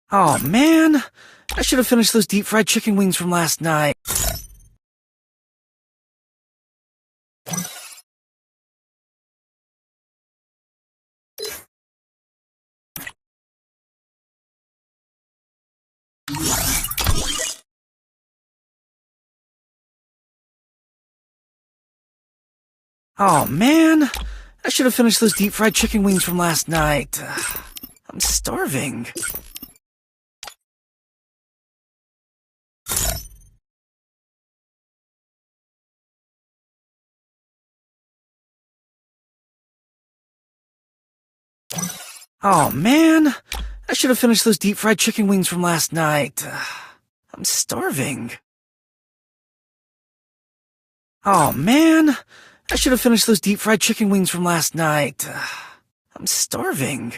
Oh man, I should have finished those deep fried chicken wings from last night. Oh man, I should have finished those deep fried chicken wings from last night. I'm starving. Oh man, I should have finished those deep fried chicken wings from last night. I'm starving. Oh man, I should have finished those deep fried chicken wings from last night. I'm starving.